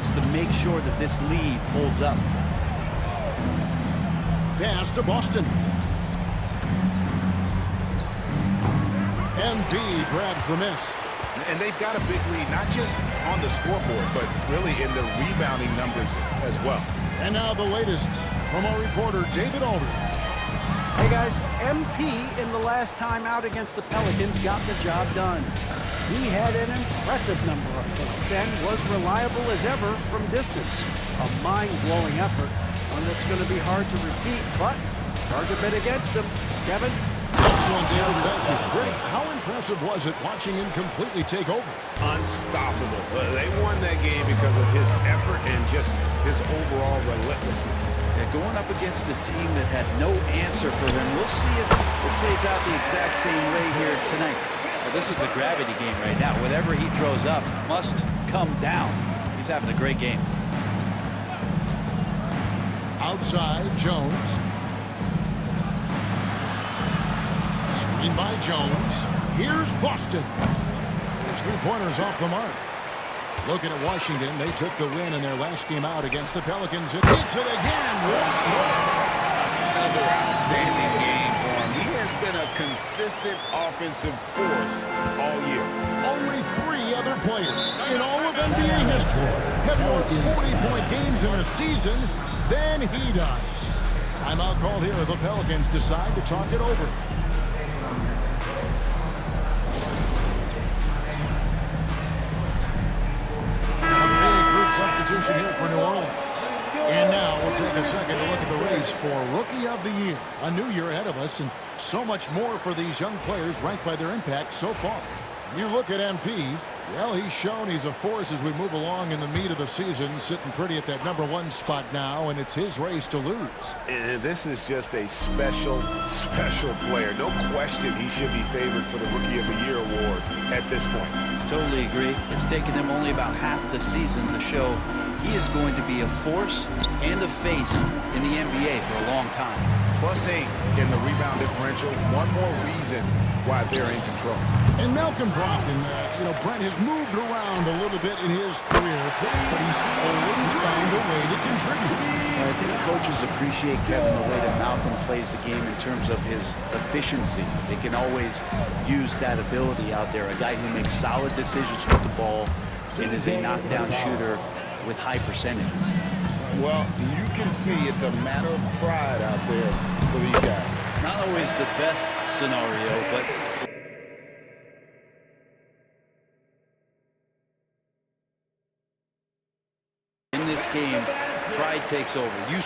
wants to make sure that this lead holds up. Pass to Boston. MP grabs the miss. And they've got a big lead, not just on the scoreboard, but really in the rebounding numbers as well. And now the latest from our reporter, David Alder. Hey guys, MP in the last time out against the Pelicans got the job done. He had an impressive number of points and was reliable as ever from distance. A mind-blowing effort, one that's going to be hard to repeat, but hard to bet against him. Kevin? Excellent, David. Thank you. Great. How impressive was it watching him completely take over? Unstoppable. They won that game because of his effort and just his overall relentlessness. Yeah, going up against a team that had no answer for him. We'll see if it plays out the exact same way here tonight. Well, this is a gravity game right now. Whatever he throws up must come down. He's having a great game. Outside, Jones. Screen by Jones. Here's Boston. His three-pointers off the mark. Looking at Washington, they took the win in their last game out against the Pelicans. It hits it again. Another outstanding game for him. He has been a consistent offensive force all year. Only 3 other players in all of NBA history have more 40-point games in a season than he does. Timeout called here. The Pelicans decide to talk it over. Substitution here for New Orleans. And now we'll take a second to look at the race for Rookie of the Year. A new year ahead of us and so much more for these young players ranked by their impact so far. You look at MP, well, he's shown he's a force as we move along in the meat of the season, sitting pretty at that #1 spot now, and it's his race to lose. And this is just a special, special player. No question he should be favored for the Rookie of the Year award at this point. Totally agree. It's taken him only about half the season to show he is going to be a force and a face in the NBA for a long time. +8 in the rebound differential. One more reason why they're in control. And Malcolm Brogdon, Brent has moved around a little bit in his career, but he's always found a way to contribute. I think coaches appreciate, Kevin, the way that Malcolm plays the game in terms of his efficiency. They can always use that ability out there. A guy who makes solid decisions with the ball and is a knockdown shooter with high percentages. Well, you can see it's a matter of pride out there for these guys. Not always the best scenario, but in this game, pride takes over. You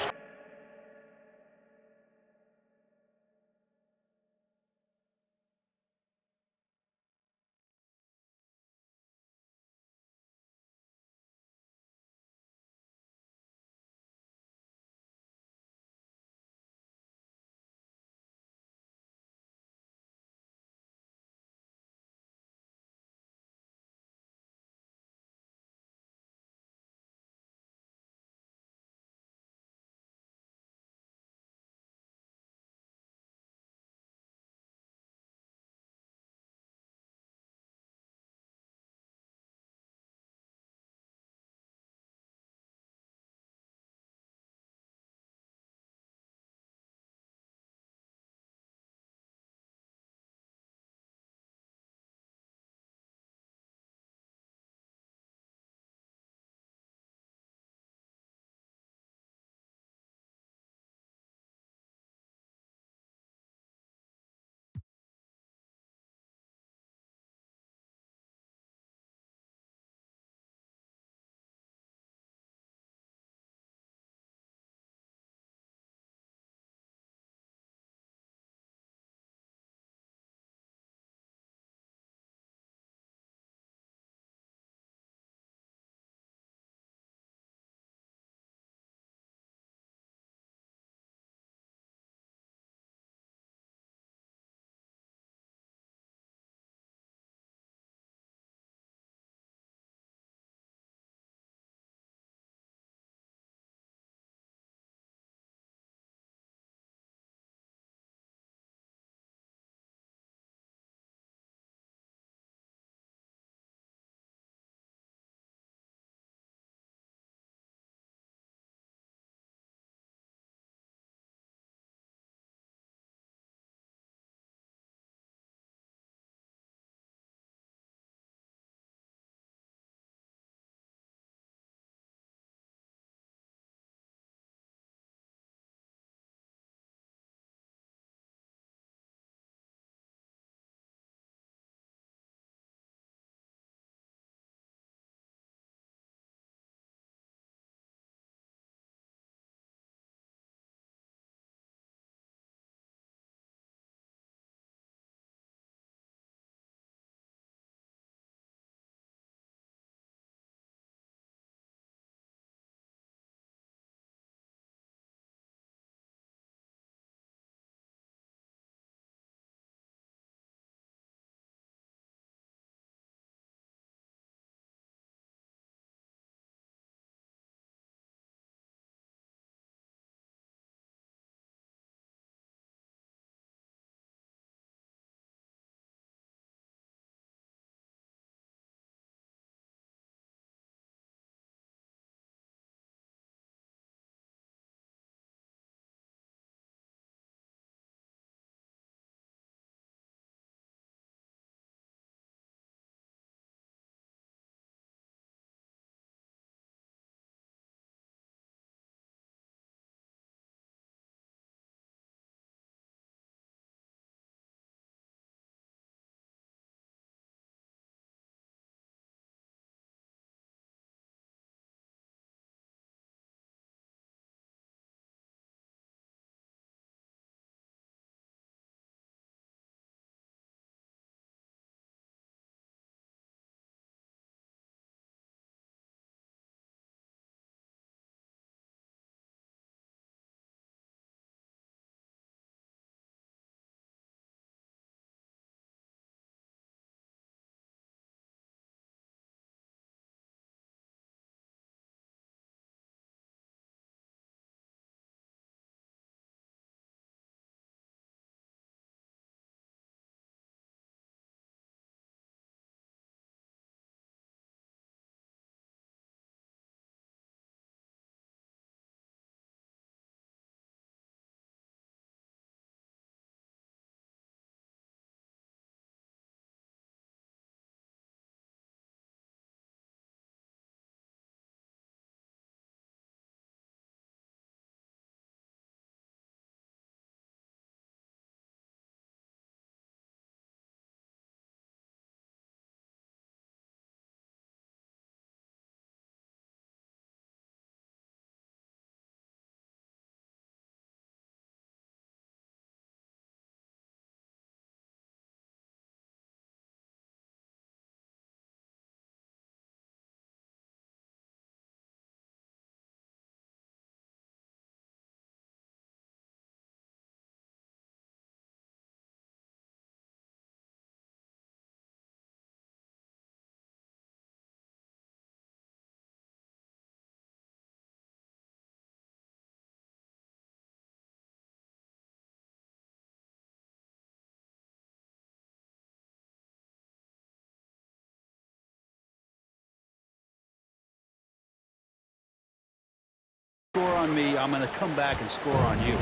on me, I'm going to come back and score on you.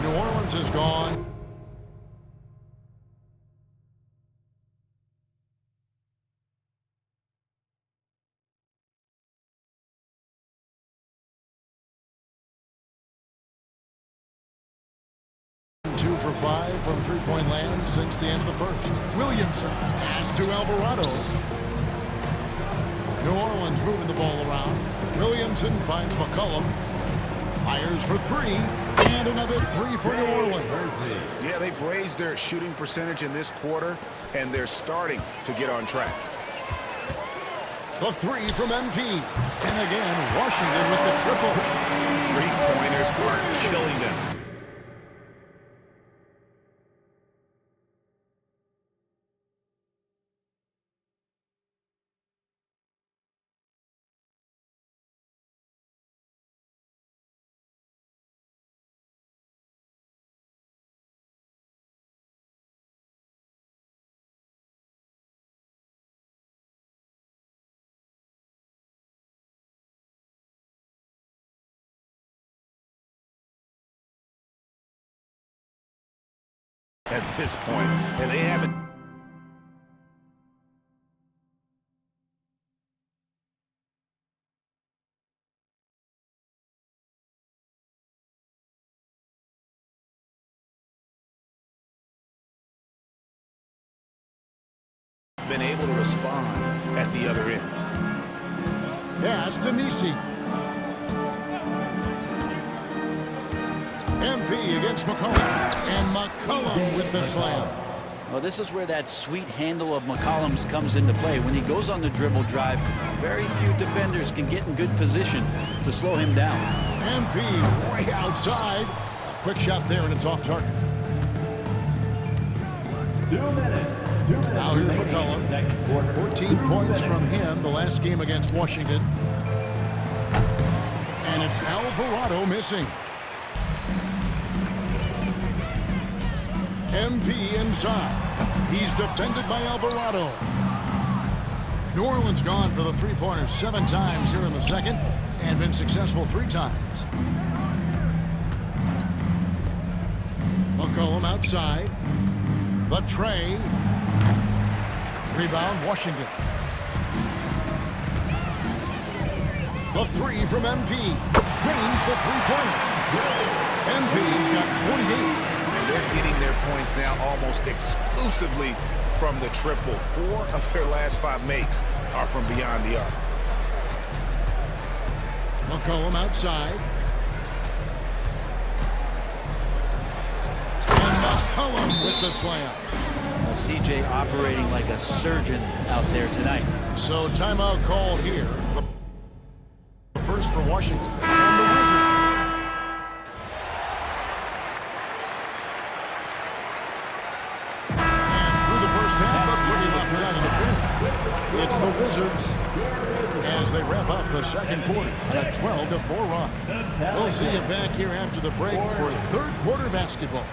New Orleans is gone. Two for 5 from three-point land since the end of the first. Williamson pass to Alvarado. New Orleans moving the ball around. Williamson finds McCollum. Fires for 3. And another 3 for New Orleans. Yeah, they've raised their shooting percentage in this quarter, and they're starting to get on track. The 3 from MP. And again, Washington with the triple. Three-pointers are killing them. At this point, and they haven't been able to respond at the other end. Pass to Nisi. MP against McCollum. And McCollum with the slam. Well, this is where that sweet handle of McCollum's comes into play. When he goes on the dribble drive, very few defenders can get in good position to slow him down. MP way outside. A quick shot there, and it's off target. 2 minutes. 2 minutes. Now here's McCollum. 14 points from him the last game against Washington. And it's Alvarado missing. MP inside. He's defended by Alvarado. New Orleans gone for the three-pointers 7 times here in the second and been successful 3 times. McCollum outside. The tray. Rebound, Washington. The 3 from MP. Drains the three-pointer. MP's got 48. They're getting their points now almost exclusively from the triple. 4 of their last 5 makes are from beyond the arc. McCollum outside. And McCollum with the slam. Well, CJ operating like a surgeon out there tonight. So timeout called here. The first for Washington. And the Wizards. It's the Wizards as they wrap up the second quarter on a 12-4 run. We'll see you back here after the break for third quarter basketball.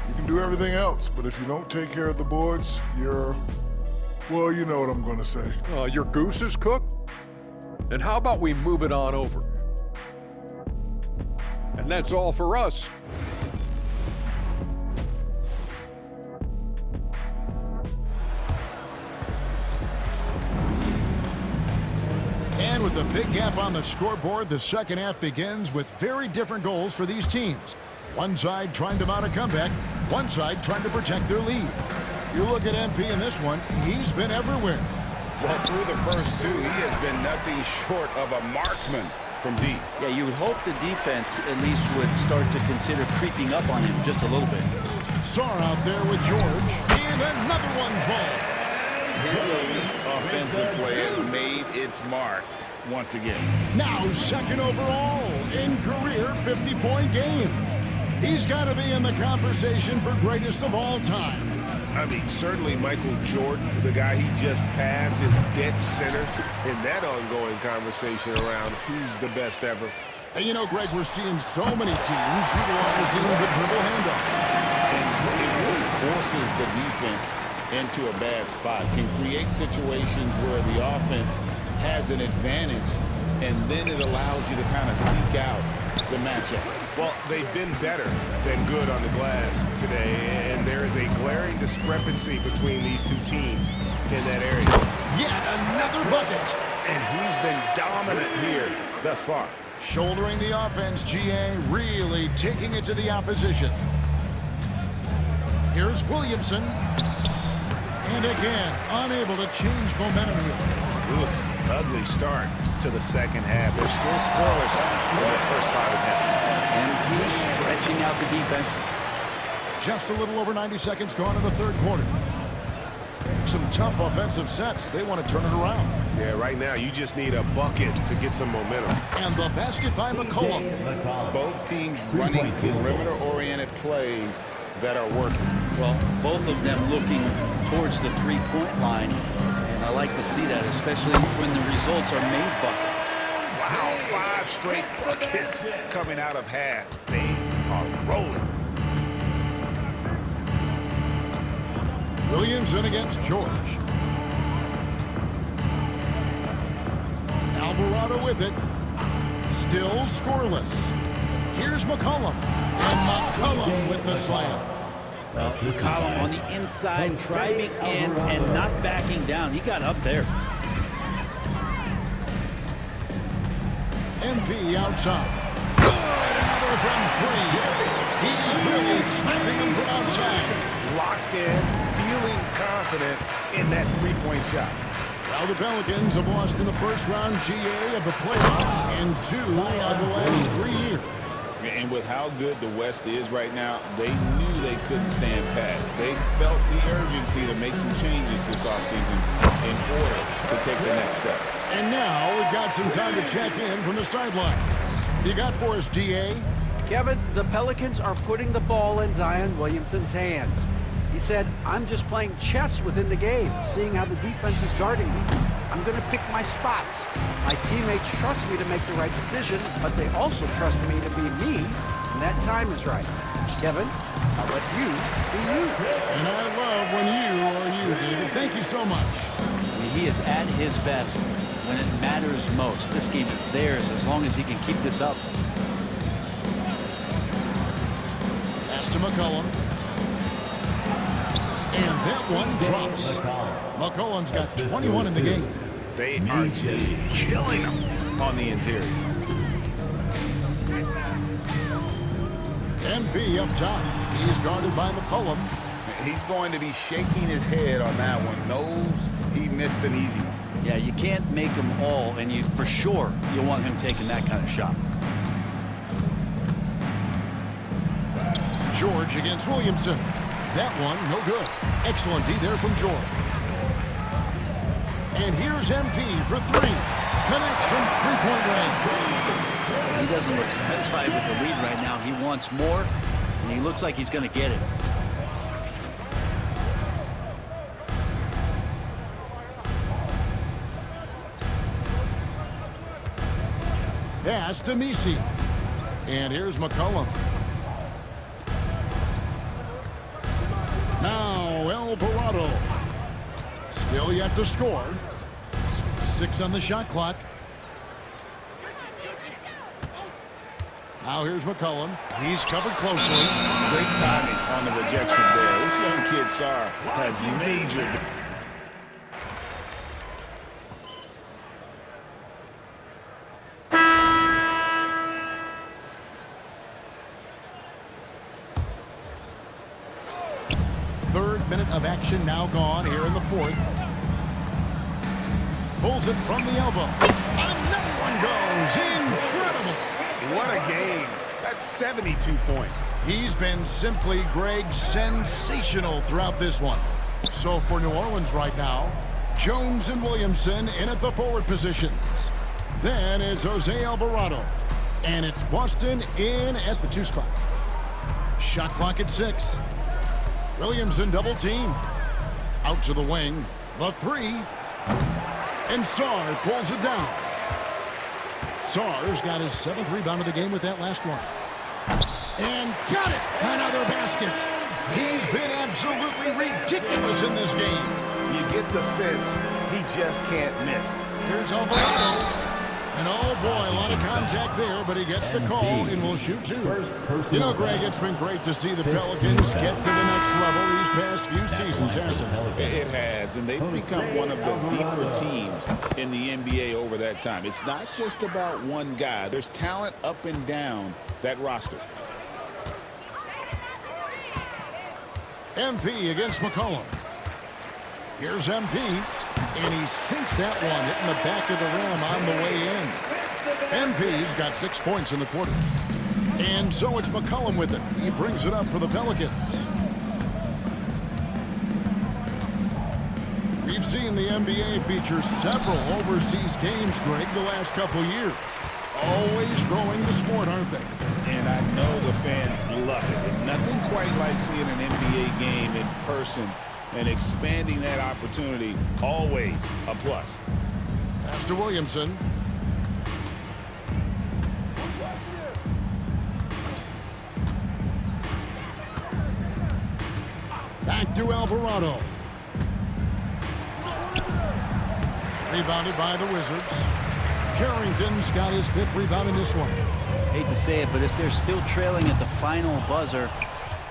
You can do everything else, but if you don't take care of the boards, well, you know what I'm going to say. Your goose is cooked? And how about we move it on over? And that's all for us. And with a big gap on the scoreboard, the second half begins with very different goals for these teams. One side trying to mount a comeback, one side trying to protect their lead. You look at MP in this one, he's been everywhere. Well, through the first 2, he has been nothing short of a marksman from deep. Yeah, you would hope the defense at least would start to consider creeping up on him just a little bit. Sarr out there with George, and another one falls. The offensive play has made its mark once again. Now second overall in career 50-point games. He's got to be in the conversation for greatest of all time. I mean, certainly Michael Jordan, the guy he just passed, is dead center in that ongoing conversation around who's the best ever. And you know, Greg, we're seeing so many teams utilizing the dribble handoff. And it really forces the defense into a bad spot, can create situations where the offense has an advantage, and then it allows you to kind of seek out the matchup. Well, they've been better than good on the glass today, and there is a glaring discrepancy between these two teams in that area. Yet another bucket. And he's been dominant here thus far. Shouldering the offense, GA really taking it to the opposition. Here's Williamson. And again, unable to change momentum here. Oof, ugly start to the second half. They're still scoreless in the first 5 attempts. And he's stretching out the defense. Just a little over 90 seconds gone in the third quarter. Some tough offensive sets. They want to turn it around. Yeah, right now you just need a bucket to get some momentum. And the basket by McCollum. Both teams running perimeter-oriented plays that are working. Well, both of them looking towards the three-point line, and I like to see that, especially when the results are made buckets. Wow, 5 straight buckets coming out of half. They are rolling. Williamson against George. Alvarado with it. Still scoreless. Here's McCollum. And McCollum with the slam. McCollum on the inside, driving in and not backing down. He got up there. MP outside. Good, another from 3. He's really snapping them from outside. Locked in, feeling confident in that three-point shot. Well, the Pelicans have lost in the first round GA of the playoffs in 2 of the last 3 years. And with how good the West is right now, they knew they couldn't stand pat. They felt the urgency to make some changes this offseason in order to take the next step. And now we've got some time to check in from the sidelines. You got for us, DA? Kevin, the Pelicans are putting the ball in Zion Williamson's hands. He said, I'm just playing chess within the game, seeing how the defense is guarding me. I'm going to pick my spots. My teammates trust me to make the right decision, but they also trust me to be me when that time is right. Kevin, I'll let you be you. And I love when you are you, David. Thank you so much. He is at his best when it matters most. This game is theirs as long as he can keep this up. Pass to McCollum. And that one drops. McCollum's got 21 in the game. They are just killing them on the interior. MP up top. He's guarded by McCollum. He's going to be shaking his head on that one. Knows he missed an easy one. Yeah, you can't make them all, and you for sure you'll want him taking that kind of shot. George against Williamson. That one, no good. Excellent D there from George. And here's MP for 3. Connects from three-point range. He doesn't look satisfied with the lead right now. He wants more, and he looks like he's going to get it. Pass to Misi. And here's McCollum. Now Alvarado. Still yet to score. 6 on the shot clock. Now here's McCollum. He's covered closely. Great timing on the rejection there. This young kid, Sarr, has major... Third minute of action now gone here in the fourth. Pulls it from the elbow. Another one goes. Incredible. What a game. That's 72 points. He's been simply, Greg, sensational throughout this one. So for New Orleans right now, Jones and Williamson in at the forward positions. Then it's Jose Alvarado. And it's Boston in at the 2 spot. Shot clock at 6. Williamson double team. Out to the wing. The 3. And Sarr pulls it down. Sarr's got his 7th rebound of the game with that last one. And got it! Another basket. He's been absolutely ridiculous in this game. You get the sense he just can't miss. Here's Alvarado. And oh boy, a lot of contact there, but he gets the call and will shoot two. You know, Greg, it's been great to see the Pelicans get to the next level these past few seasons, hasn't it? It has, and they've become one of the deeper teams in the NBA over that time. It's not just about one guy. There's talent up and down that roster. MP against McCollum. Here's MP, and he sinks that one, hitting the back of the rim on the way in. MP's got 6 points in the quarter. And so it's McCollum with it. He brings it up for the Pelicans. We've seen the NBA feature several overseas games, Greg, the last couple years. Always growing the sport, aren't they? And I know the fans love it. And nothing quite like seeing an NBA game in person and expanding that opportunity, always a plus. Pass to Williamson. Back to Alvarado. Rebounded by the Wizards. Carrington's got his 5th rebound in this one. Hate to say it, but if they're still trailing at the final buzzer,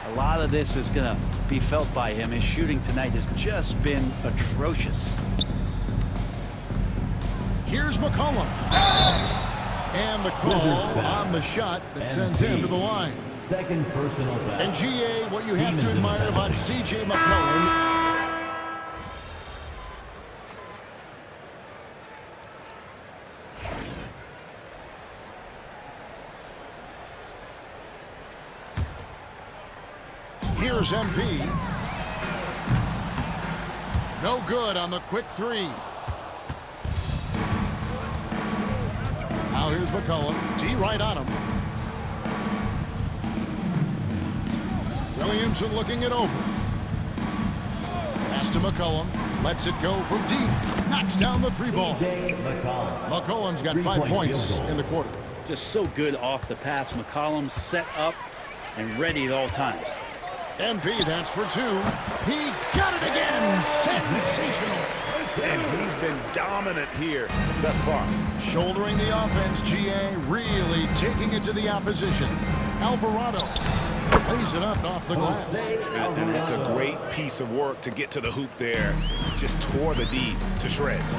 a lot of this is going to be felt by him. His shooting tonight has just been atrocious. Here's McCollum. And the call on the shot that sends him to the line. Second personal foul. And GA, what you have to admire about C.J. McCollum. Here's MP. No good on the quick three. Now here's McCollum. D right on him. Williamson looking it over. Pass to McCollum. Lets it go from deep. Knocks down the 3 ball. McCollum's got 5 points in the quarter. Just so good off the pass. McCollum set up and ready at all times. MP, that's for 2. He got it again. Sensational. And he's been dominant here thus far. Shouldering the offense, GA really taking it to the opposition. Alvarado lays it up off the glass. And it's a great piece of work to get to the hoop there. Just tore the D to shreds.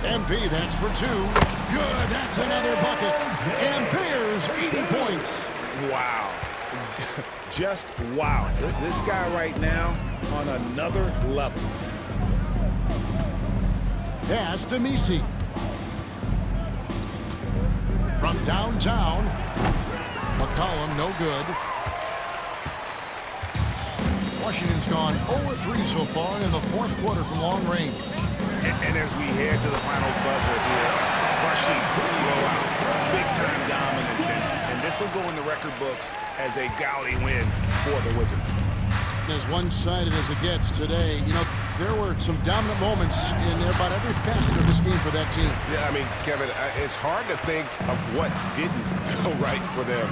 MP, that's for 2. Good, that's another bucket. And Pierce, 80 points. Wow. Just wow. This guy right now on another level. Pass to Misi. From downtown. McCollum, no good. Washington's gone 0-3 so far in the 4th quarter from long range. And as we head to the final buzzer here, crushing blowout, big-time dominance, and this will go in the record books as a gaudy win for the Wizards. As one-sided as it gets today, you know, there were some dominant moments in about every facet of this game for that team. Yeah, I mean, Kevin, it's hard to think of what didn't go right for them.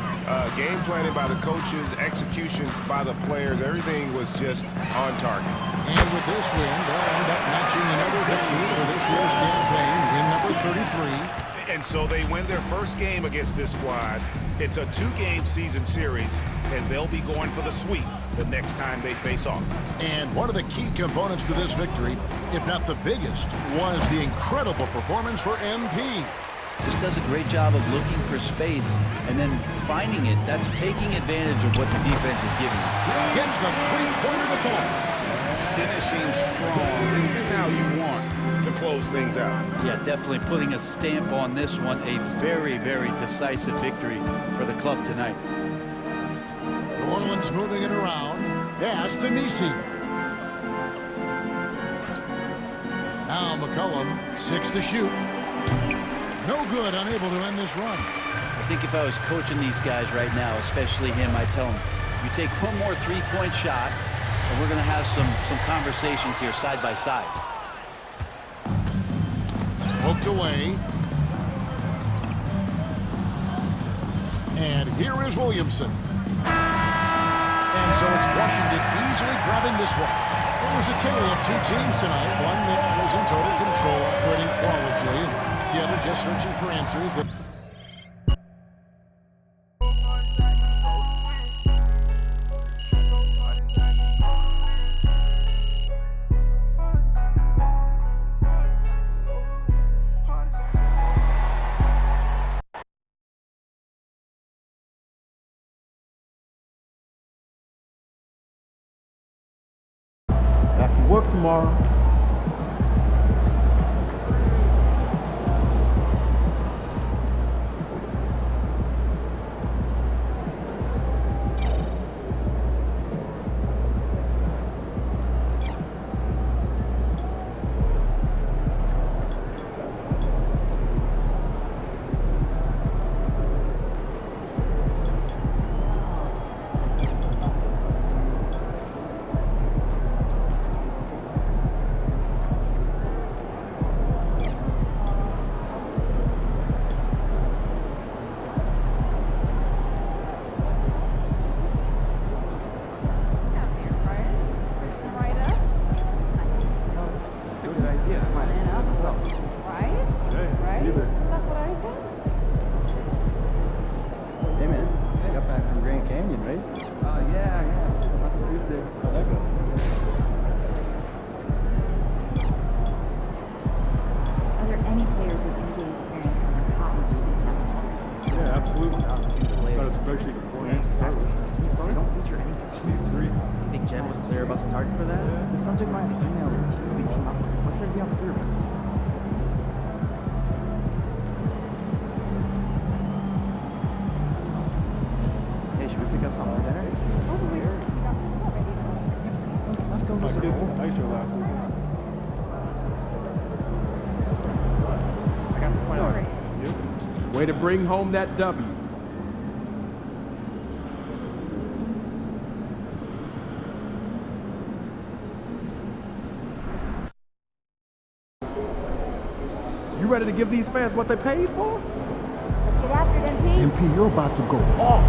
Game planning by the coaches, execution by the players, everything was just on target. And with this win, they'll end up matching another victory for this year's campaign, win number 33. And so they win their first game against this squad. It's a 2-game season series, and they'll be going for the sweep the next time they face off. And one of the key components to this victory, if not the biggest, was the incredible performance for MP. Just does a great job of looking for space and then finding it. That's taking advantage of what the defense is giving you. Gets the 3-pointer to fall. Finishing strong. This is how you want to close things out. Yeah, definitely putting a stamp on this one. A very, very decisive victory for the club tonight. New Orleans moving it around. Pass to Nisi. Now McCollum, 6 to shoot. No good, unable to end this run. I think if I was coaching these guys right now, especially him, I'd tell him, you take one more 3-point shot, and we're going to have some conversations here side by side. Poked away. And here is Williamson. And And so it's Washington easily grabbing this one. It was a tale of two teams tonight, one that was in total control, operating flawlessly, and the other just searching for answers. Back to work tomorrow. Way to bring home that W. You ready to give these fans what they paid for? Let's get after it, MP. MP, you're about to go off.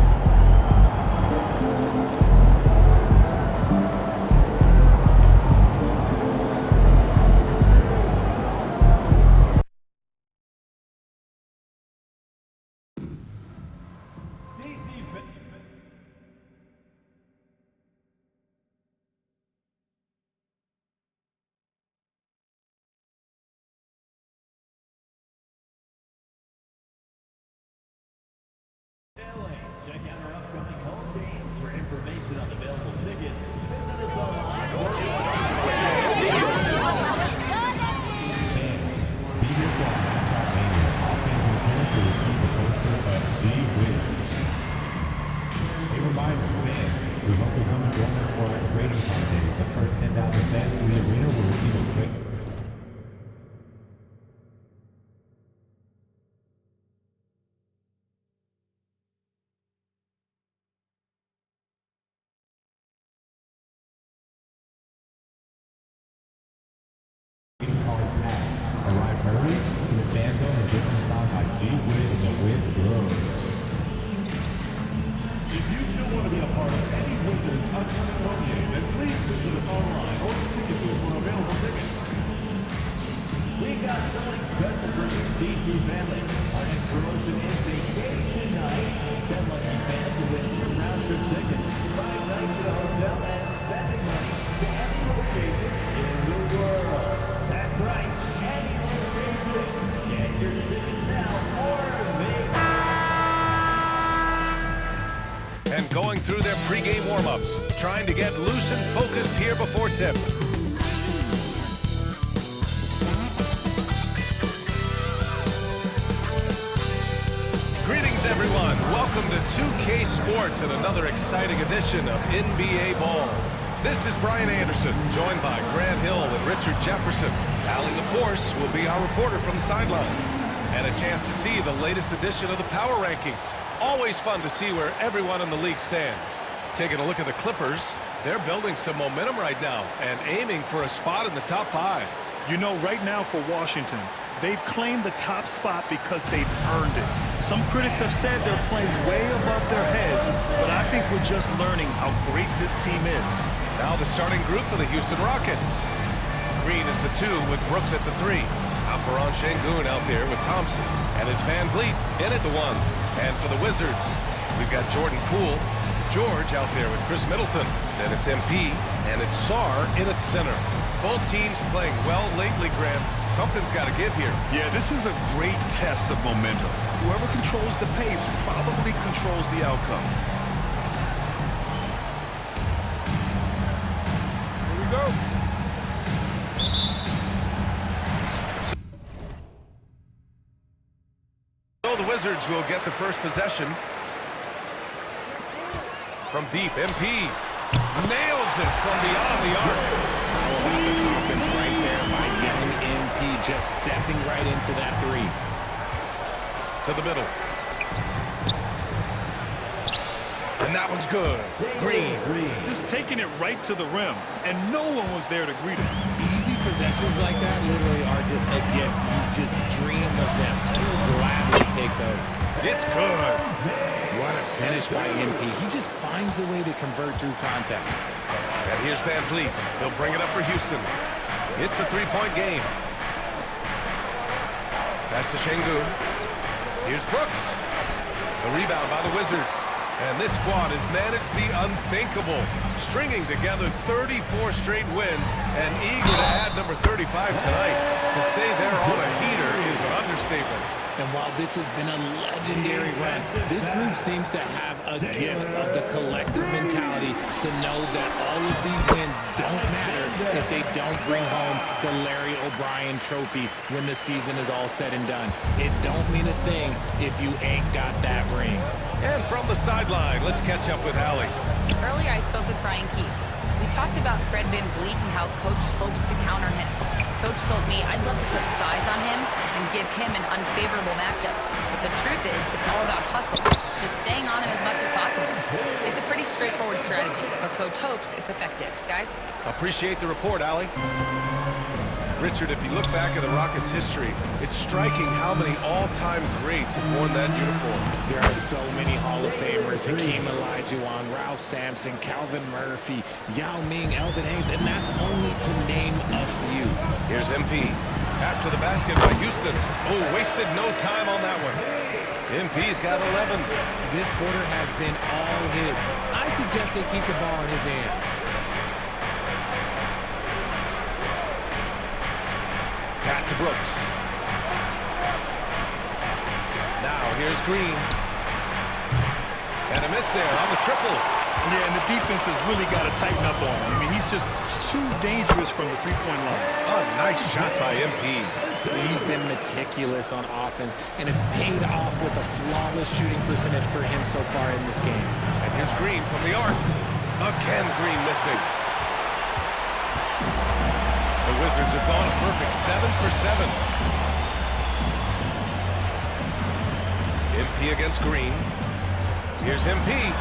Check out our upcoming home games. For information on available tickets, visit us online or be your A reminder, fans, we hope you come and join us for our trading holiday. The first 10,000 fans in the arena will receive a trade. Arrive early to the fan zone and get some sound by G Wiz and the Wiz Bros. If you still want to be a part of any Wizards upcoming home game, then please visit us online or the ticket booth for available tickets. We got something special for you, DC family. Our next promotion is Vacation Night. 10 lucky fans will win 2 round-trip tickets, 5 nights at a hotel, and spending money to any location in the world. That's right, any location. Get your tickets now or and going through their pregame warm-ups, trying to get loose and focused here before tip. Greetings, everyone. Welcome to 2K Sports and another exciting edition of NBA Ball. This is Brian Anderson, joined by Grant Hill and Richard Jefferson. Allie LaForce will be our reporter from the sideline. And a chance to see the latest edition of the Power Rankings. Always fun to see where everyone in the league stands. Taking a look at the Clippers, they're building some momentum right now and aiming for a spot in the top 5. You know, right now for Washington, They've claimed the top spot because they've earned it. Some critics have said they're playing way above their heads, but I think we're just learning how great this team is. Now the starting group for the Houston Rockets. Green is the 2 with Brooks at the 3. Alperon Şengün out there with Thompson. And it's Van Vliet in at the 1. And for the Wizards, we've got Jordan Poole. George out there with Chris Middleton. Then it's MP, and it's Sarr in at center. Both teams playing well lately, Graham. Something's got to give here. Yeah, this is a great test of momentum. Whoever controls the pace probably controls the outcome. Here we go. So the Wizards will get the first possession. From deep, MP nails it from beyond the arc. How about the confidence right there by young MP, just stepping right into that 3. To the middle. And that one's good. Green. Just taking it right to the rim, and no one was there to greet him. Easy possessions like that literally are just a gift. You just dream of them. You'll gladly take those. It's good. What a finish by MP. He just finds a way to convert through contact. And here's Van Vliet. He'll bring it up for Houston. It's a 3-point game. Pass to Şengün. Here's Brooks. The rebound by the Wizards. And this squad has managed the unthinkable, stringing together 34 straight wins and eager to add number 35 tonight. To say they're on a heater is an understatement. And while this has been a legendary run, this group seems to have a gift of the collective mentality to know that all of these wins don't matter if they don't bring home the Larry O'Brien trophy when the season is all said and done. It don't mean a thing if you ain't got that ring. And from the sideline, let's catch up with Allie. Earlier, I spoke with Brian Keefe. We talked about Fred VanVleet and how Coach hopes to counter him. Coach told me I'd love to put size on him and give him an unfavorable matchup. But the truth is, it's all about hustle. Just staying on him as much as possible. It's a pretty straightforward strategy, but Coach hopes it's effective. Guys? Appreciate the report, Allie. Richard, if you look back at the Rockets' history, it's striking how many all-time greats have worn that uniform. There are so many Hall of Famers: Hakeem Olajuwon, Ralph Sampson, Calvin Murphy, Yao Ming, Elvin Hayes, and that's only to name a few. Here's MP. After the basket by Houston. Oh, wasted no time on that one. MP's got 11. This quarter has been all his. I suggest they keep the ball in his hands. Pass to Brooks. Now here's Green. And a miss there on the triple. Yeah, and the defense has really got to tighten up on him. I mean, he's just too dangerous from the three-point line. A nice shot by MP. He's been meticulous on offense, and it's paid off with a flawless shooting percentage for him so far in this game. And here's Green from the arc. Again, Green missing. The Wizards have gone a perfect 7 for 7. MP against Green. Here's MP.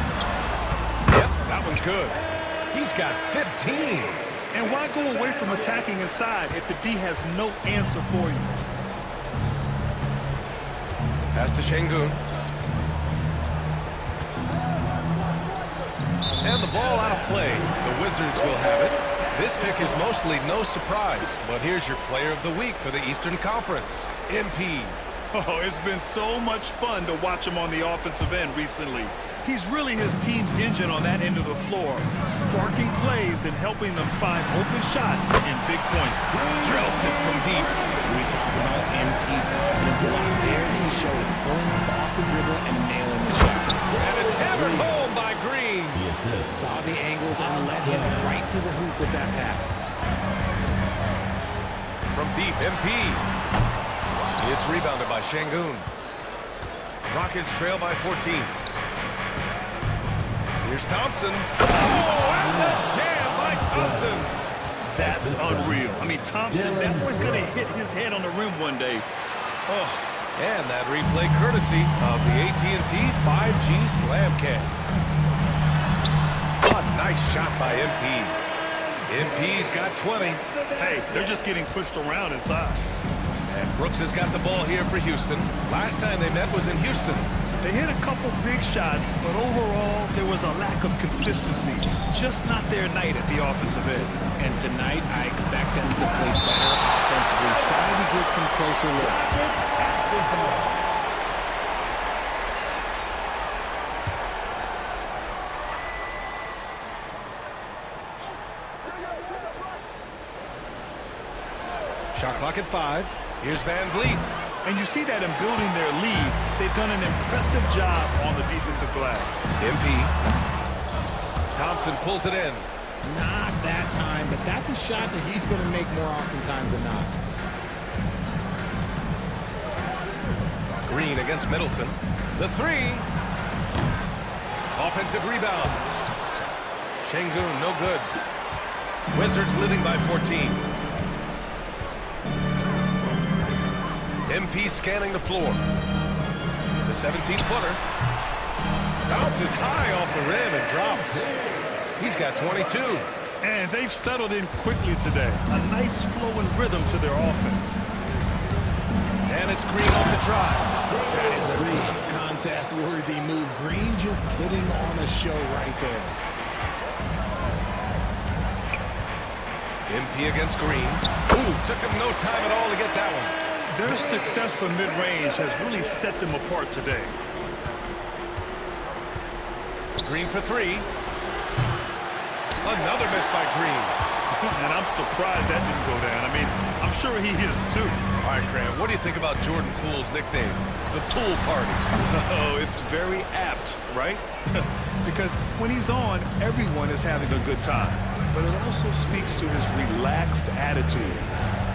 Yep, that one's good. He's got 15. And why go away from attacking inside if the D has no answer for you? Pass to Şengün. And the ball out of play. The Wizards will have it. This pick is mostly no surprise, but here's your player of the week for the Eastern Conference, MP. Oh, it's been so much fun to watch him on the offensive end recently. He's really his team's engine on that end of the floor, sparking plays and helping them find open shots and big points. Drills it from deep. We talk about MP's confidence a lot. There he showed it, pulling up off the dribble and nailing the shot. And it's hammered home by Green. Saw the angles and led him right to the hoop with that pass. From deep, MP. It's rebounded by Şengün. Rockets trail by 14. Here's Thompson. Oh, and the jam by Thompson. That's unreal. I mean, Thompson, that boy's going to hit his head on the rim one day. Oh. And that replay courtesy of the AT&T 5G Slam Cam. A nice shot by MP. MP's got 20. Hey, they're just getting pushed around inside. And Brooks has got the ball here for Houston. Last time they met was in Houston. They hit a couple big shots, but overall, there was a lack of consistency. Just not their night at the offensive end. And tonight, I expect them to play better offensively, try to get some closer looks. Shot clock at 5. Here's Van Vliet. And you see that in building their lead, they've done an impressive job on the defensive glass. MP. Thompson pulls it in. Not that time, but that's a shot that he's going to make more oftentimes than not. Green against Middleton. The 3. Offensive rebound. Şengün, no good. Wizards leading by 14. MP scanning the floor. The 17-footer. Bounces high off the rim and drops. He's got 22. And they've settled in quickly today. A nice flow and rhythm to their offense. And it's Green off the drive. That is a tough contest-worthy move. Green just putting on a show right there. MP against Green. Ooh, took him no time at all to get that one. Their success from mid-range has really set them apart today. Green for 3. Another miss by Green. And I'm surprised that didn't go down. I mean, I'm sure he is too. All right, Graham, what do you think about Jordan Poole's nickname, the Pool Party? Oh, it's very apt, right? Because when he's on, everyone is having a good time. But it also speaks to his relaxed attitude.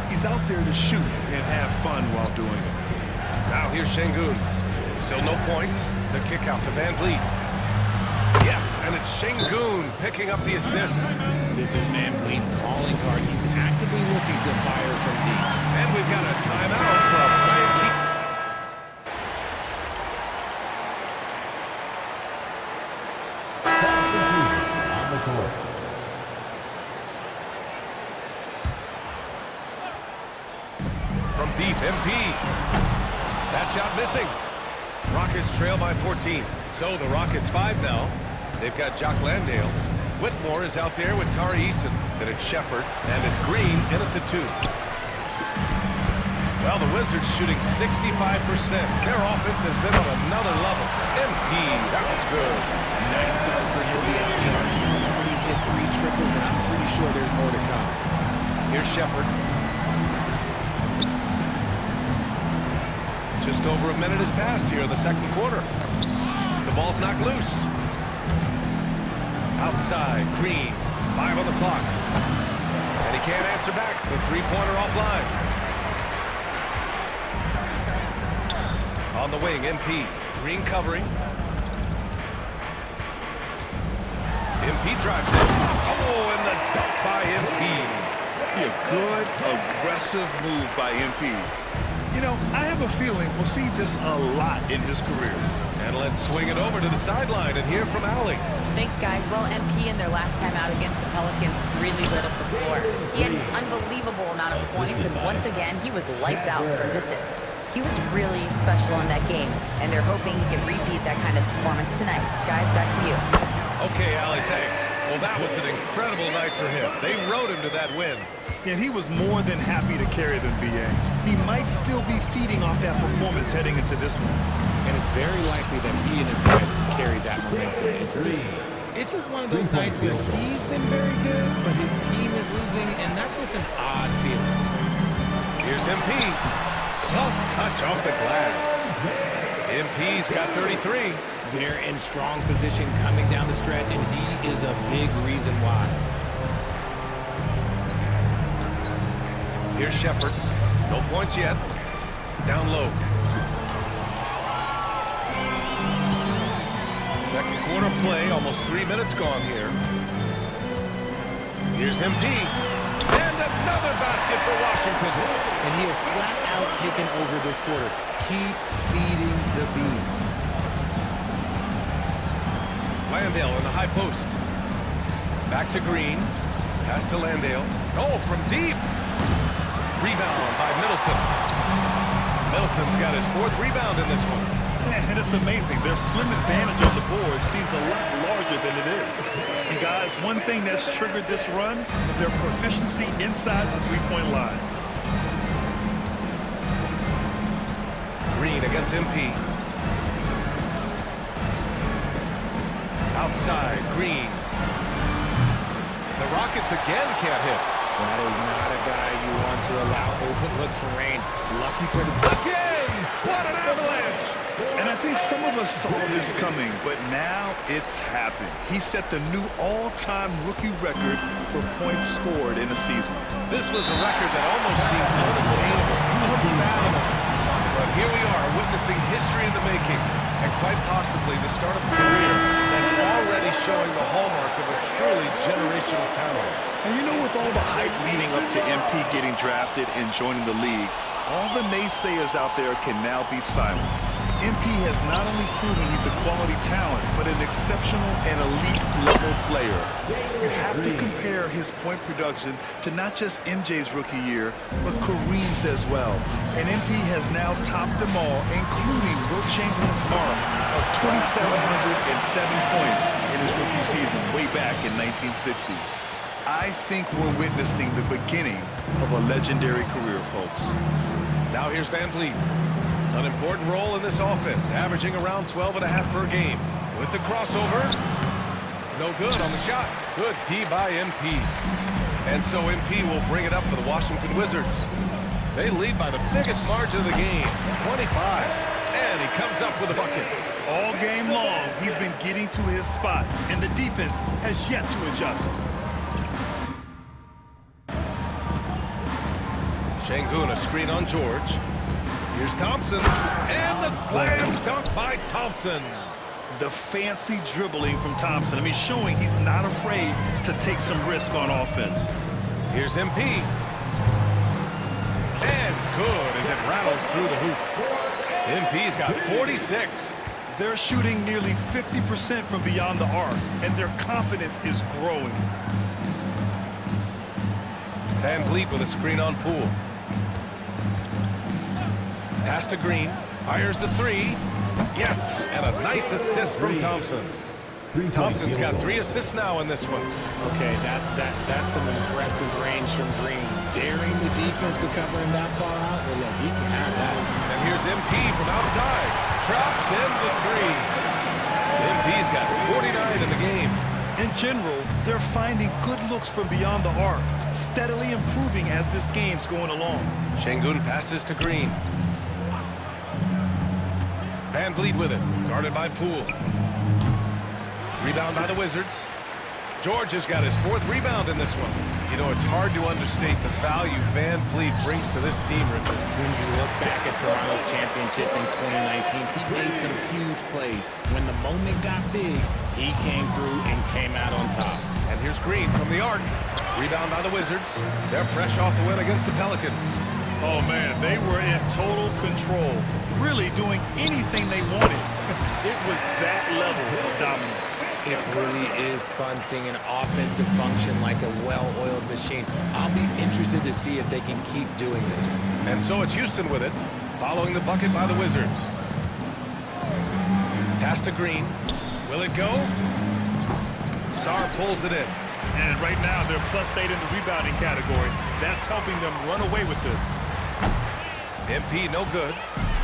He's out there to shoot and have fun while doing it. Now here's Şengün. Still no points. The kick out to Van Vliet. Yes, and it's Şengün picking up the assist. This is Van Vliet's calling card. He's actively looking to fire from deep. And we've got a timeout from Ryan Keith. Substitution on the court. From deep, MP. That shot missing. Rockets trail by 14. So the Rockets 5 now. They've got Jock Landale. Whitmore is out there with Tari Eason. Then it's Shepard, and it's Green in at the 2. Well, the Wizards shooting 65%. Their offense has been on another level. MP, that was good. Nice start for him beyond the arc. He's already hit 3 triples, and I'm pretty sure there's more to come. Here's Shepard. Just over a minute has passed here in the second quarter. The ball's knocked loose. Outside, Green. 5 on the clock. And he can't answer back. The 3-pointer offline. On the wing, MP. Green covering. MP drives it. Oh, and the dunk by MP. A good, aggressive move by MP. You know, I have a feeling we'll see this a lot in his career. And let's swing it over to the sideline and hear from Allie. Thanks, guys. Well, MP in their last time out against the Pelicans really lit up the floor. He had an unbelievable amount of points, and once again, he was lights out from distance. He was really special in that game, and they're hoping he can repeat that kind of performance tonight. Guys, back to you. Okay, Allie, thanks. Well, that was an incredible night for him. They rode him to that win. And he was more than happy to carry them, B.A. He might still be feeding off that performance heading into this one. And it's very likely that he and his guys have carried that momentum into this one. It's just one of those nights where he's been very good, but his team is losing, and that's just an odd feeling. Here's MP. Soft touch off the glass. MP's got 33. They're in strong position coming down the stretch, and he is a big reason why. Here's Shepard. No points yet. Down low. Second quarter play, almost 3 minutes gone here. Here's MP. And another basket for Washington. And he has flat out taken over this quarter. Keep feeding the beast. Landale in the high post. Back to Green. Pass to Landale. Oh, from deep. Rebound by Middleton. Middleton's got his 4th rebound in this one. And it's amazing. Their slim advantage on the board seems a lot larger than it is. And guys, one thing that's triggered this run, their proficiency inside the three-point line. Green against MP. Outside, Green. The Rockets again can't hit. That is not a guy you want to allow open looks from range. Lucky for the... Again! What an avalanche! And I think some of us saw this coming, but now it's happened. He set the new all-time rookie record for points scored in a season. This was a record that almost seemed unattainable, unfathomable. But here we are, witnessing history in the making, and quite possibly the start of a career that's already showing the hallmark of a truly generational talent. And you know, with all the hype leading up to MP getting drafted and joining the league, all the naysayers out there can now be silenced. MP has not only proven he's a quality talent, but an exceptional and elite-level player. You have to compare his point production to not just MJ's rookie year, but Kareem's as well. And MP has now topped them all, including Wilt Chamberlain's mark of 2,707 points in his rookie season way back in 1960. I think we're witnessing the beginning of a legendary career, folks. Now here's Van Vliet. An important role in this offense, averaging around 12.5 per game. With the crossover, no good on the shot. Good D by MP. And so MP will bring it up for the Washington Wizards. They lead by the biggest margin of the game, 25. And he comes up with a bucket. All game long, he's been getting to his spots, and the defense has yet to adjust. Şengün, a screen on George. Here's Thompson, and the slam dunk by Thompson. The fancy dribbling from Thompson. I mean, showing he's not afraid to take some risk on offense. Here's MP. And good as it rattles through the hoop. MP's got 46. They're shooting nearly 50% from beyond the arc, and their confidence is growing. Van Vliet with a screen on Poole. Pass to Green. Fires the 3. Yes, and a nice assist from Thompson. Thompson's got 3 assists now in this one. Okay, that's some impressive range from Green. Daring the defense to cover him that far out. Well, look, he can have that. And here's MP from outside. Drops in the 3. MP's got 49 in the game. In general, they're finding good looks from beyond the arc, steadily improving as this game's going along. Şengün passes to Green. Van Vliet with it, guarded by Poole. Rebound by the Wizards. George has got his 4th rebound in this one. You know, it's hard to understate the value Van Vliet brings to this team, Richard. When you look back at Toronto's championship in 2019, he made some huge plays. When the moment got big, he came through and came out on top. And here's Green from the arc. Rebound by the Wizards. They're fresh off the win against the Pelicans. Oh, man, they were in total control, really doing anything they wanted. It was that level of dominance. It really is fun seeing an offensive function like a well-oiled machine. I'll be interested to see if they can keep doing this. And so it's Houston with it, following the bucket by the Wizards. Pass to Green. Will it go? Sarr pulls it in. And right now, they're +8 in the rebounding category. That's helping them run away with this. MP no good.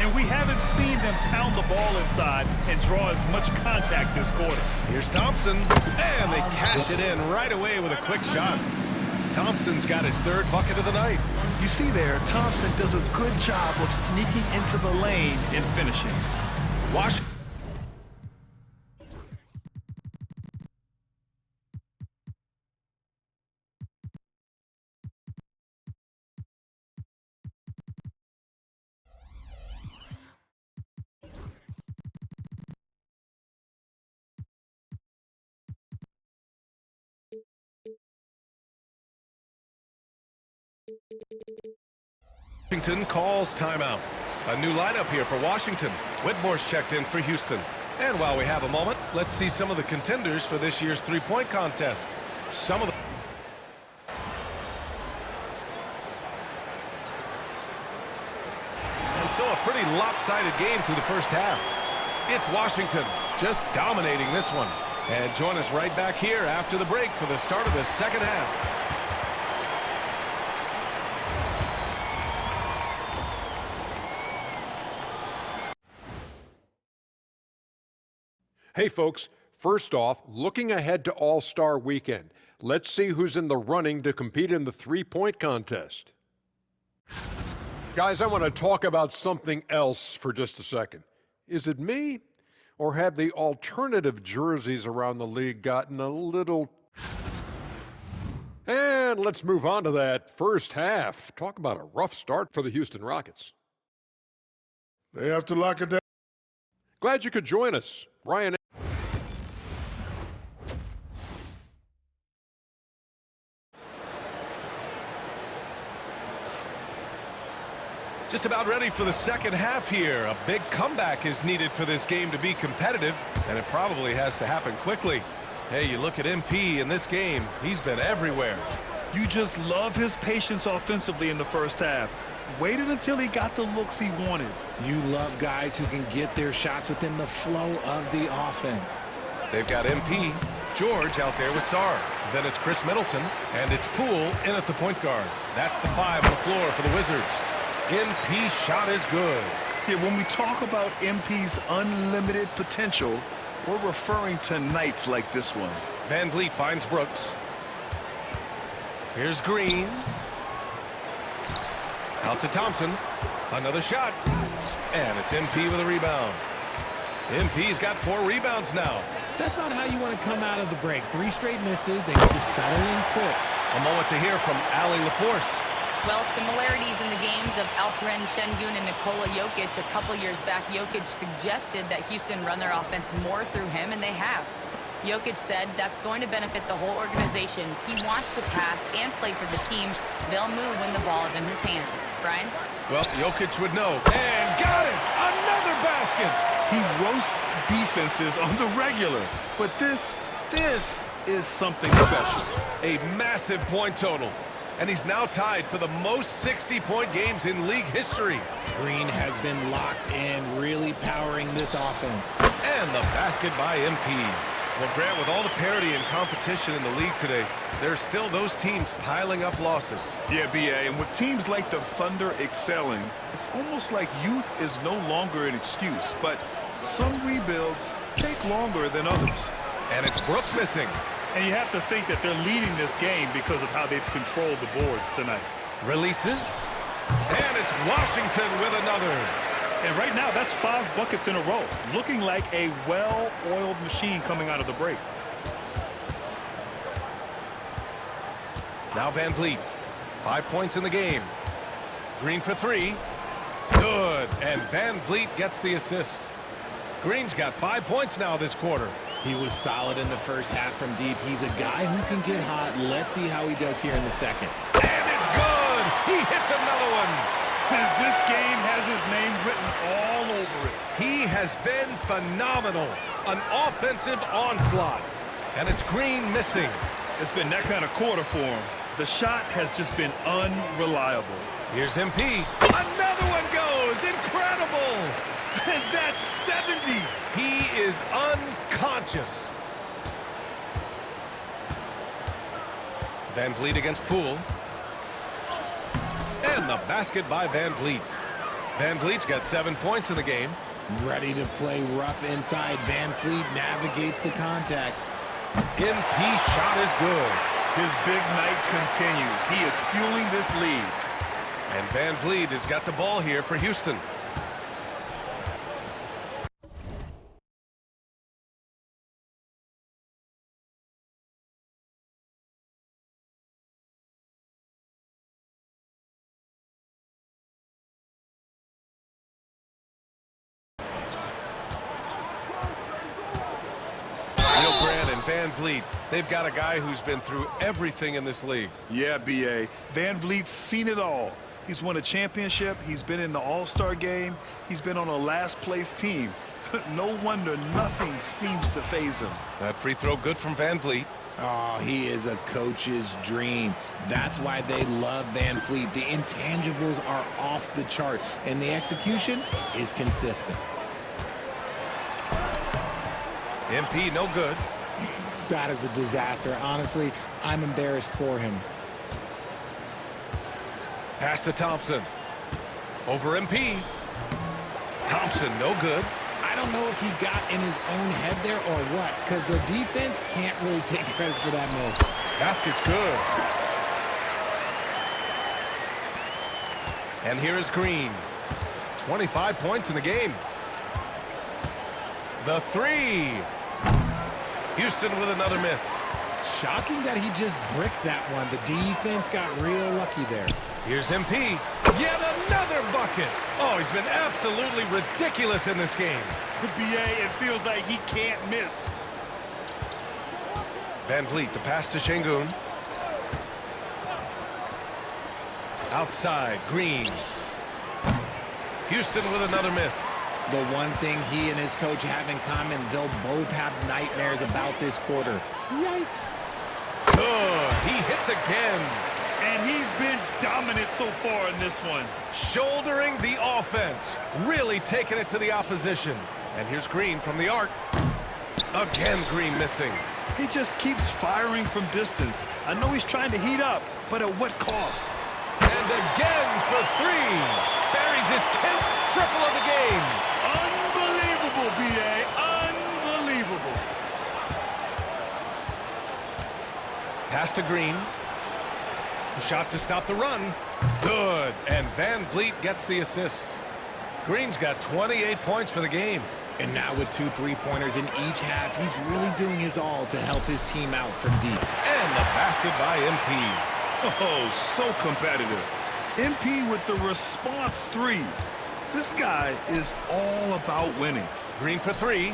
And we haven't seen them pound the ball inside and draw as much contact this quarter. Here's Thompson, and they cash it in right away with a quick shot. Thompson's got his 3rd bucket of the night. You see there, Thompson does a good job of sneaking into the lane and finishing. Washington. Washington calls timeout. A new lineup here for Washington. Whitmore's checked in for Houston. And while we have a moment, let's see some of the contenders for this year's three-point contest. Some of the So a pretty lopsided game through the first half. It's Washington just dominating this one. And join us right back here after the break for the start of the second half. Hey, folks, first off, looking ahead to All-Star Weekend, let's see who's in the running to compete in the three-point contest. Guys, I want to talk about something else for just a second. Is it me, or have the alternative jerseys around the league gotten a little... And let's move on to that first half. Talk about a rough start for the Houston Rockets. They have to lock it down. Glad you could join us. Brian. Just about ready for the second half here. A big comeback is needed for this game to be competitive, and it probably has to happen quickly. Hey, you look at MP in this game, he's been everywhere. You just love his patience offensively in the first half. Waited until he got the looks he wanted. You love guys who can get their shots within the flow of the offense. They've got MP, George out there with Sarr. Then it's Chris Middleton, and it's Poole in at the point guard. That's the 5 on the floor for the Wizards. MP's shot is good. Yeah, when we talk about MP's unlimited potential, we're referring to nights like this one. Van Vliet finds Brooks. Here's Green. Out to Thompson. Another shot. And it's MP with a rebound. MP's got 4 rebounds now. That's not how you want to come out of the break. 3 straight misses. They need to settle in quick. A moment to hear from Ali LaForce. Well, similarities in the games of Alperen Şengün and Nikola Jokic. A couple years back, Jokic suggested that Houston run their offense more through him, and they have. Jokic said that's going to benefit the whole organization. He wants to pass and play for the team. They'll move when the ball is in his hands. Brian? Well, Jokic would know. And got it! Another basket! He roasts defenses on the regular. But this is something special. A massive point total. And he's now tied for the most 60-point games in league history. Green has been locked in, really powering this offense. And the basket by MP. Well, Grant, with all the parity and competition in the league today, there's still those teams piling up losses. Yeah, BA, and with teams like the Thunder excelling, it's almost like youth is no longer an excuse. But some rebuilds take longer than others. And it's Brooks missing. And you have to think that they're leading this game because of how they've controlled the boards tonight. Releases. And it's Washington with another. And right now, that's 5 buckets in a row. Looking like a well-oiled machine coming out of the break. Now Van Vliet. 5 points in the game. Green for 3. Good. And Van Vliet gets the assist. Green's got 5 points now this quarter. He was solid in the first half from deep. He's a guy who can get hot. Let's see how he does here in the second. And it's good! He hits another one! This game has his name written all over it. He has been phenomenal. An offensive onslaught. And it's Green missing. It's been that kind of quarter for him. The shot has just been unreliable. Here's MP. Another one goes! Incredible! And that's 70. He is unconscious. Van Vliet against Poole. And the basket by Van Vliet. Van Vliet's got 7 points in the game. Ready to play rough inside. Van Vliet navigates the contact. MP's shot is good. His big night continues. He is fueling this lead. And Van Vliet has got the ball here for Houston. Van Vliet, they've got a guy who's been through everything in this league. Yeah, B.A. Van Vliet's seen it all. He's won a championship. He's been in the All-Star game. He's been on a last-place team. No wonder nothing seems to faze him. That free throw good from Van Vliet. Oh, he is a coach's dream. That's why they love Van Fleet. The intangibles are off the chart, and the execution is consistent. MP, no good. That is a disaster. Honestly, I'm embarrassed for him. Pass to Thompson. Over MP. Thompson, no good. I don't know if he got in his own head there or what, because the defense can't really take credit for that miss. Basket's good. And here is Green. 25 points in the game. The three. Houston with another miss. Shocking that he just bricked that one. The defense got real lucky there. Here's MP. Yet another bucket. Oh, he's been absolutely ridiculous in this game. The BA, it feels like he can't miss. Van Vliet, the pass to Şengün. Outside, Green. Houston with another miss. The one thing he and his coach have in common, they'll both have nightmares about this quarter. Yikes. Good. He hits again. And he's been dominant so far in this one. Shouldering the offense. Really taking it to the opposition. And here's Green from the arc. Again, Green missing. He just keeps firing from distance. I know he's trying to heat up, but at what cost? And again for three. Buries his 10th triple of the game. Unbelievable, BA. Unbelievable. Pass to Green. A shot to stop the run. Good. And Van Vliet gets the assist. Green's got 28 points for the game. And now with 2 3-pointers in each half, he's really doing his all to help his team out from deep. And the basket by MP. Oh, so competitive. MP with the response three. This guy is all about winning. Green for three.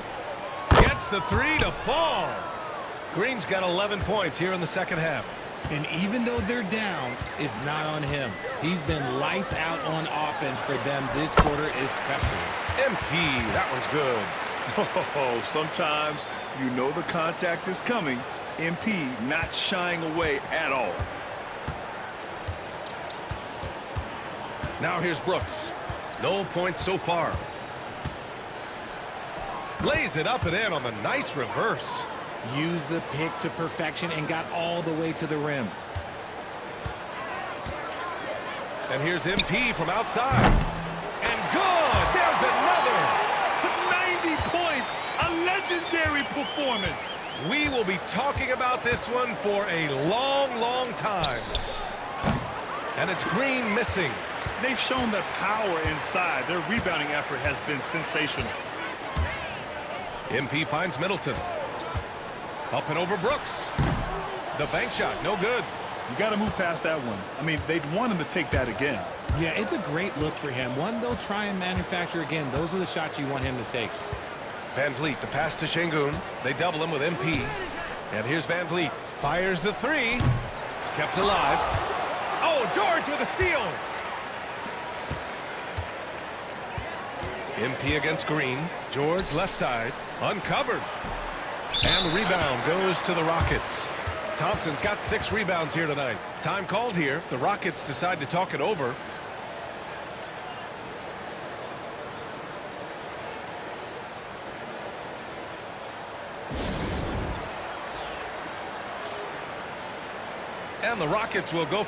Gets the three to fall. Green's got 11 points here in the second half. And even though they're down, it's not on him. He's been lights out on offense for them this quarter especially. MP, that one's good. Oh, sometimes you know the contact is coming. MP not shying away at all. Now here's Brooks. No points so far. Lays it up and in on the nice reverse. Used the pick to perfection and got all the way to the rim. And here's MP from outside. And good! There's another! 90 points! A legendary performance! We will be talking about this one for a long, long time. And it's Green missing. They've shown that power inside. Their rebounding effort has been sensational. MP finds Middleton. Up and over Brooks. The bank shot, no good. You got to move past that one. I mean, they'd want him to take that again. Yeah, it's a great look for him. One they'll try and manufacture again. Those are the shots you want him to take. Van Vliet, the pass to Şengün. They double him with MP. And here's Van Vliet. Fires the three. Kept alive. Oh, George with a steal. MP against Green. George left side. Uncovered. And the rebound goes to the Rockets. Thompson's got 6 rebounds here tonight. Time called here. The Rockets decide to talk it over. And the Rockets will go.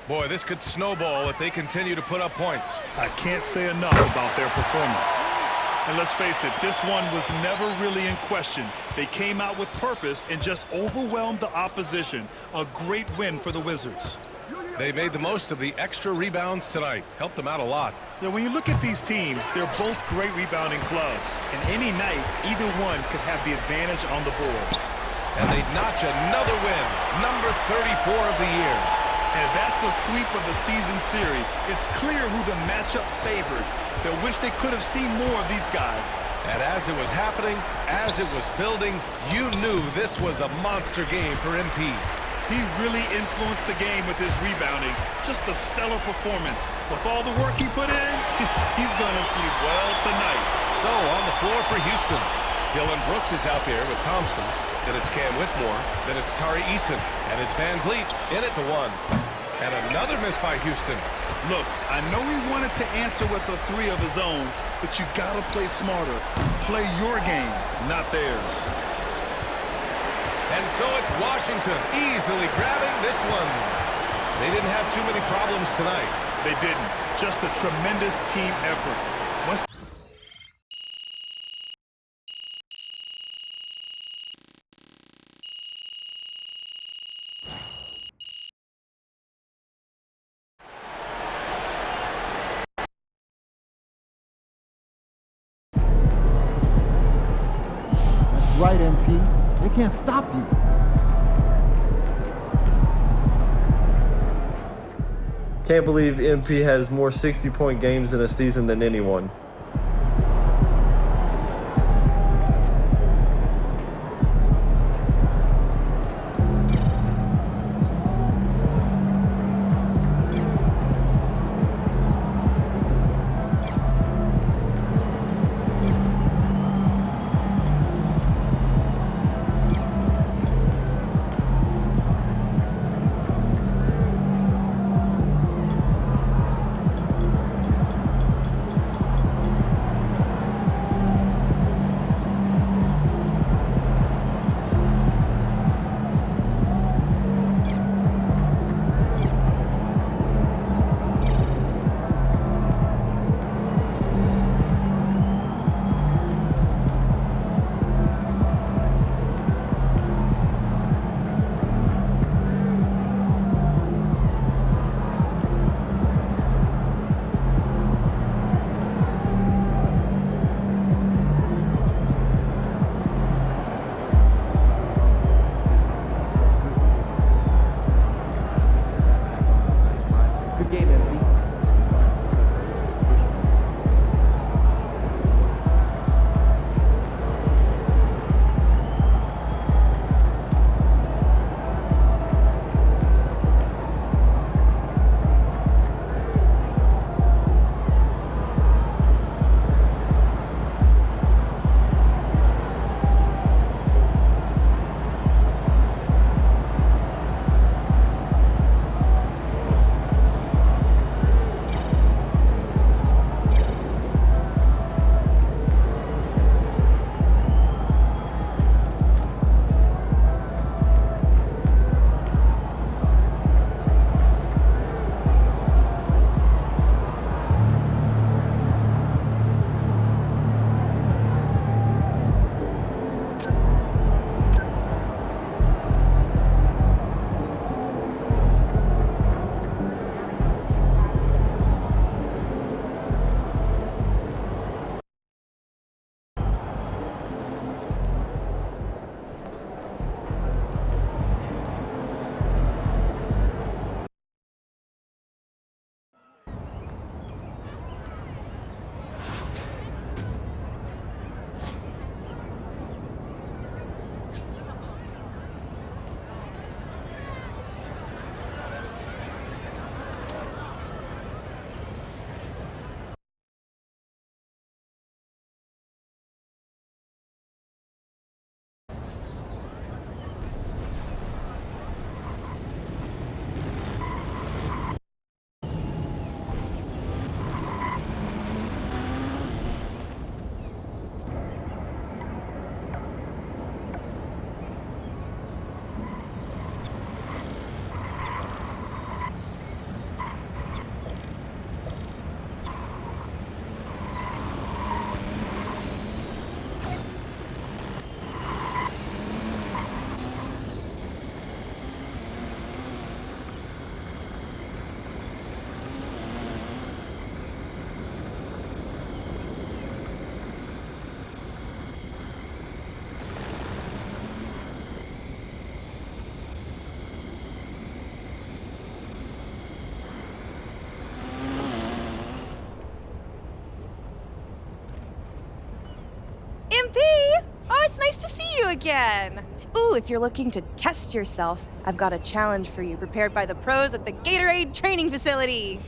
Boy, this could snowball if they continue to put up points. I can't say enough about their performance. And let's face it, this one was never really in question. They came out with purpose and just overwhelmed the opposition. A great win for the Wizards. They made the most of the extra rebounds tonight. Helped them out a lot. Yeah, when you look at these teams, they're both great rebounding clubs. And any night, either one could have the advantage on the boards. And they notch another win, number 34 of the year. And that's a sweep of the season series. It's clear who the matchup favored. They wish they could have seen more of these guys. And as it was happening, as it was building, you knew this was a monster game for MP. He really influenced the game with his rebounding. Just a stellar performance. With all the work he put in, he's going to sleep well tonight. So on the floor for Houston, Dylan Brooks is out there with Thompson. Then it's Cam Whitmore. Then it's Tari Eason. And it's Van Vliet in at the one. And another miss by Houston. Look, I know he wanted to answer with a three of his own, but you got to play smarter. Play your game, not theirs. And so it's Washington easily grabbing this one. They didn't have too many problems tonight. They didn't. Just a tremendous team effort. That's right, MP. They can't stop you. Can't believe MP has more 60-point games in a season than anyone. MP! Oh, it's nice to see you again. Ooh, if you're looking to test yourself, I've got a challenge for you prepared by the pros at the Gatorade Training Facility.